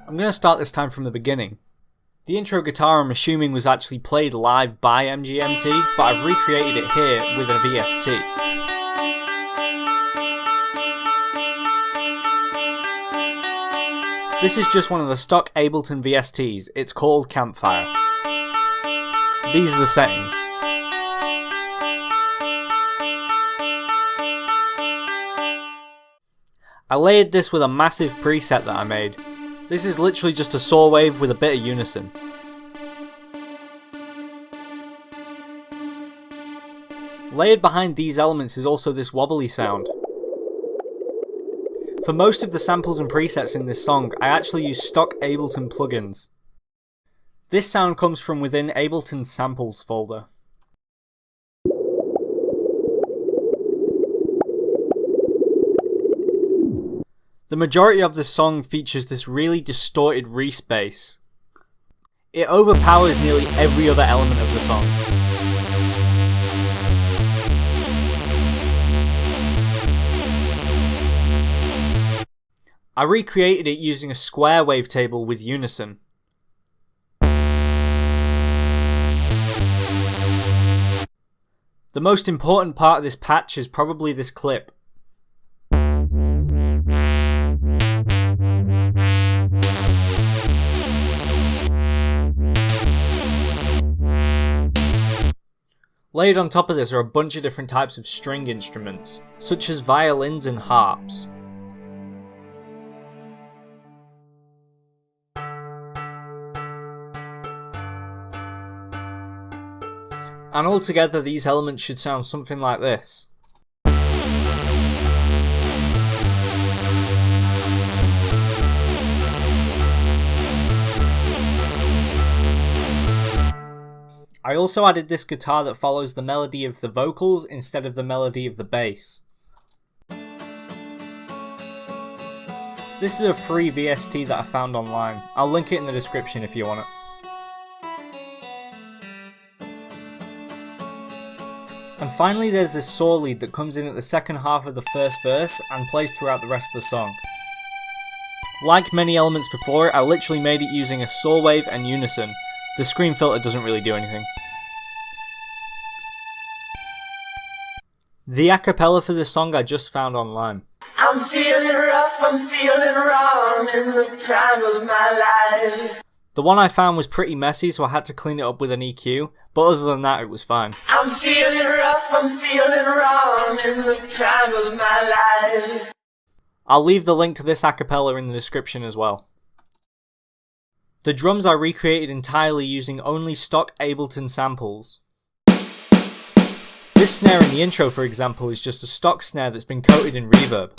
I'm going to start this time from the beginning. The intro guitar I'm assuming was actually played live by Mgmt, but I've recreated it here with a VST. This is just one of the stock Ableton VSTs, it's called Campfire. These are the settings. I layered this with a massive preset that I made. This is literally just a saw wave with a bit of unison. Layered behind these elements is also this wobbly sound. For most of the samples and presets in this song, I actually use stock Ableton plugins. This sound comes from within Ableton's samples folder. The majority of the song features this really distorted Reese bass. It overpowers nearly every other element of the song. I recreated it using a square wavetable with unison. The most important part of this patch is probably this clip. Layered on top of this are a bunch of different types of string instruments, such as violins and harps. And altogether these elements should sound something like this. I also added this guitar that follows the melody of the vocals instead of the melody of the bass. This is a free VST that I found online. I'll link it in the description if you want it. And finally there's this saw lead that comes in at the second half of the first verse and plays throughout the rest of the song. Like many elements before it, I literally made it using a saw wave and unison. The screen filter doesn't really do anything. The acapella for this song I just found online. I'm feeling rough, I'm feeling raw, I'm in the prime of my life. The one I found was pretty messy, so I had to clean it up with an EQ, but other than that it was fine. I'm feeling rough, I'm feeling raw, I'm in the prime of my life. I'll leave the link to this acapella in the description as well. The drums I recreated entirely using only stock Ableton samples. This snare in the intro, for example, is just a stock snare that's been coated in reverb.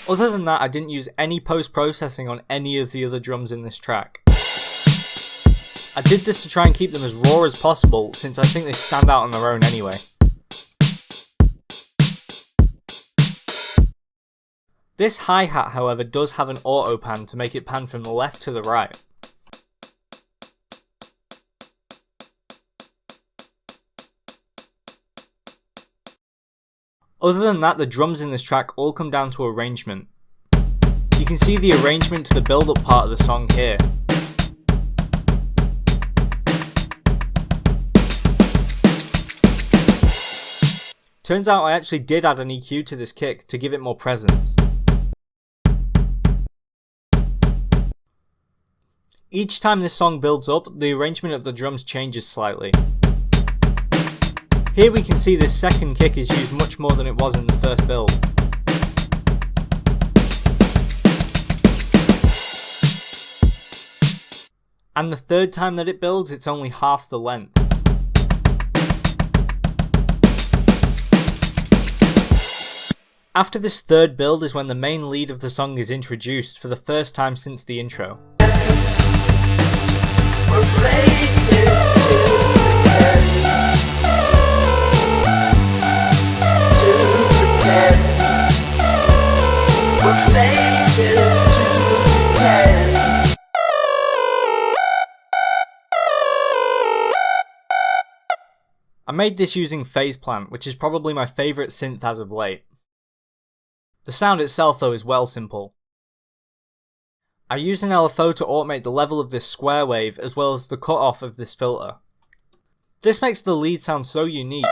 Other than that, I didn't use any post-processing on any of the other drums in this track. I did this to try and keep them as raw as possible, since I think they stand out on their own anyway. This hi-hat, however, does have an auto pan to make it pan from the left to the right. Other than that, the drums in this track all come down to arrangement. You can see the arrangement to the build-up part of the song here. Turns out I actually did add an EQ to this kick to give it more presence. Each time this song builds up, the arrangement of the drums changes slightly. Here we can see this second kick is used much more than it was in the first build. And the third time that it builds, it's only half the length. After this third build is when the main lead of the song is introduced for the first time since the intro. I made this using Phase Plant, which is probably my favourite synth as of late. The sound itself though is well simple. I used an LFO to automate the level of this square wave as well as the cutoff of this filter. This makes the lead sound so unique.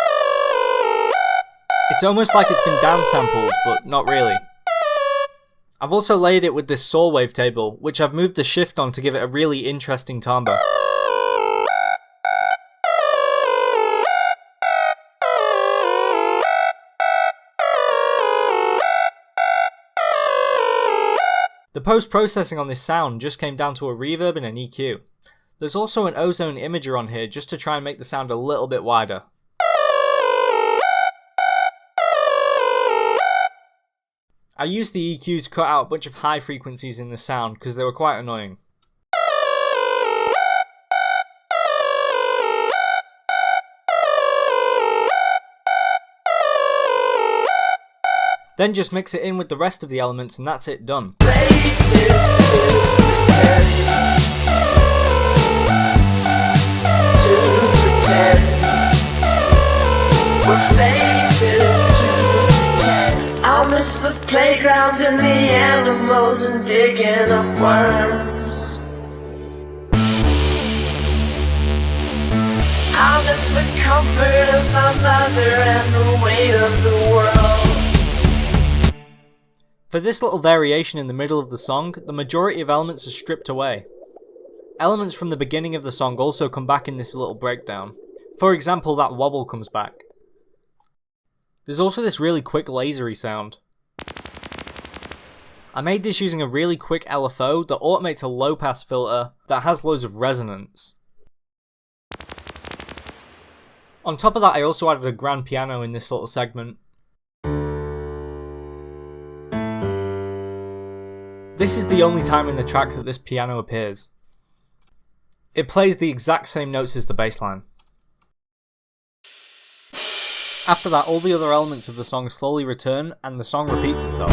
It's almost like it's been downsampled, but not really. I've also layered it with this saw wavetable, which I've moved the shift on to give it a really interesting timbre. The post-processing on this sound just came down to a reverb and an EQ. There's also an ozone imager on here just to try and make the sound a little bit wider. I used the EQ to cut out a bunch of high frequencies in the sound because they were quite annoying. Then just mix it in with the rest of the elements and that's it done. I miss the playgrounds and the animals and digging up worms. I miss the comfort of my mother and the weight of the world. For this little variation in the middle of the song, the majority of elements are stripped away. Elements from the beginning of the song also come back in this little breakdown. For example, that wobble comes back. There's also this really quick lasery sound. I made this using a really quick LFO that automates a low pass filter that has loads of resonance. On top of that, I also added a grand piano in this little segment. This is the only time in the track that this piano appears. It plays the exact same notes as the bass line. After that, all the other elements of the song slowly return and the song repeats itself.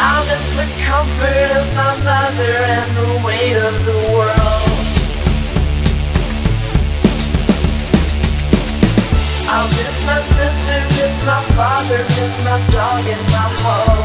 I miss the comfort of my mother and the weight of the world. I miss my sister, miss my father, miss my dog and my home.